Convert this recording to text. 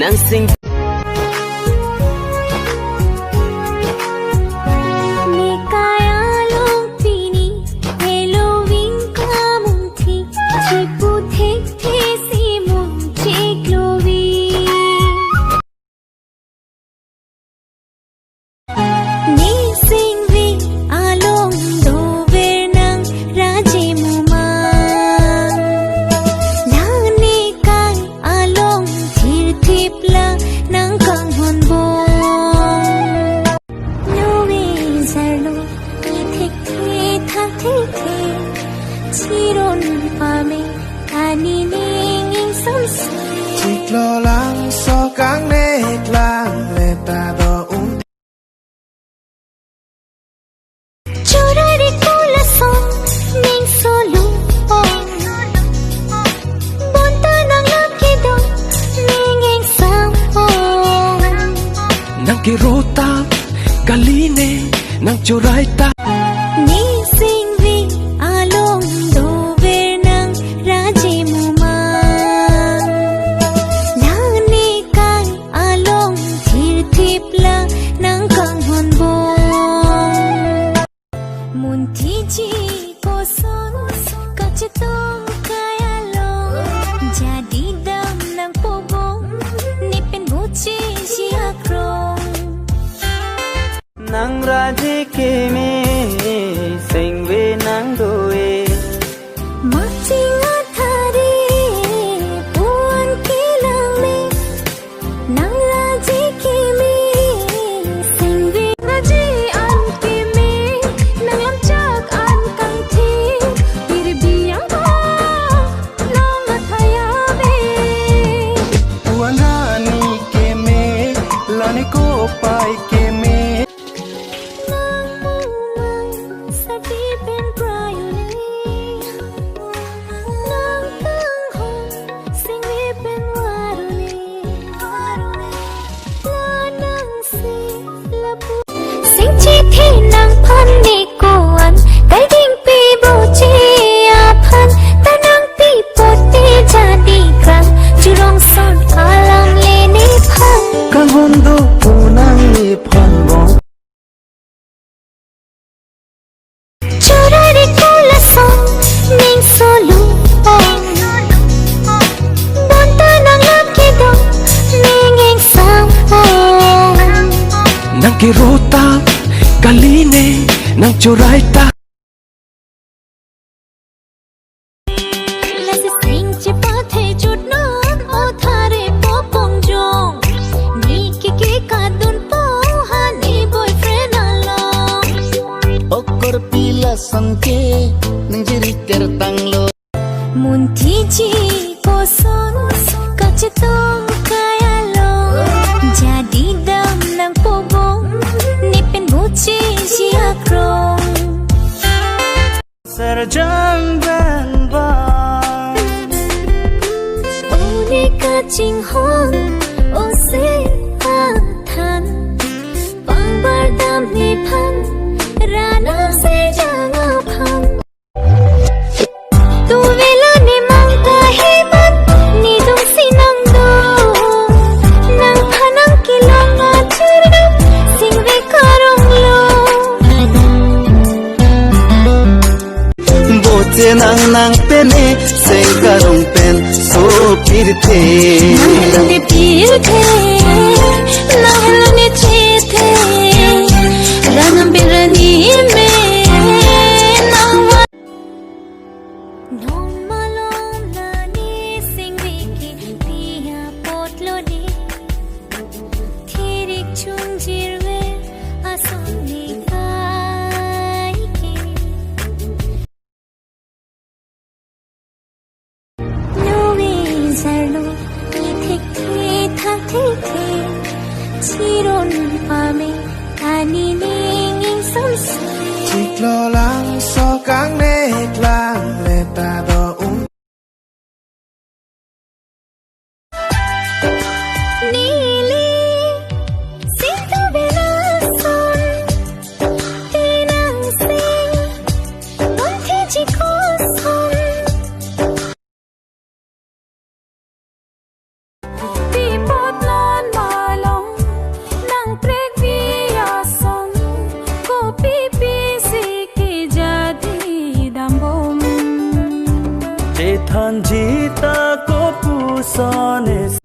nang sing lo lang so kang nét lang lệ ta đo Chora de corazón ning solo Bonta nang lakido ning ing sao nang kirota kaline nang chorai ta Ni sing vi along do ver nang raji muma Nang ni kai along thir thip la nang kang hon bo Mun thi chi ko son ka che tong kai along jadi dam nang po bong ni pen bu chi ji akrong nang raji ke me sing ve nang doe Machinga thari puan ke lang me nang raji ke me sing ve raji an ke me nang lam chak an kang thi pir biang ba nang athaya me puan hani ke me lani ko pai ke me nang mu mang sa ti pen prayone nang kang hon sing ve pen warune la nang si la pu sing chi thi nang phan ni ko an kai ding pi bo chi a phan ta nang pi po ti ja di kram churong son alang le ni phan kang hon do punang ni phan bong Chora de corazón ning solo Bonta nang lakido ning ing sao nang kirota kaline nang chorai ta La se sing che pathe chut no o thare po pong jong Ni ke ka dun po ha ni boyfriend along okor pila sanke nang jiri ter tanglo Mun thi chi ko son ka che tong kaya long jadi dam nang po bong ni pen bu chi ji akrong sarjan ban ba Ode ka ching hon o se a than Bang bar dam ni phan rana se jang a phan Tu vela ni mang ta he ban ni dung si nang do Nang phanang ki long a chura sing ve karong lo bote nang nang pene sing karong pen so pirte Nang te pir the nang halane che the ranam birani me nang wa Nong malom na ni sing vi ki pia pot lo di Thirik chung jirwe ason ni kai ki Noe zarlo thik the chiron pame ani ning ing sam Chik lo lang so kang nét lang lệ ta đo Nili sinto bela son tinang sing on thi chi ko son pi pot lo सम्झिताको पुसने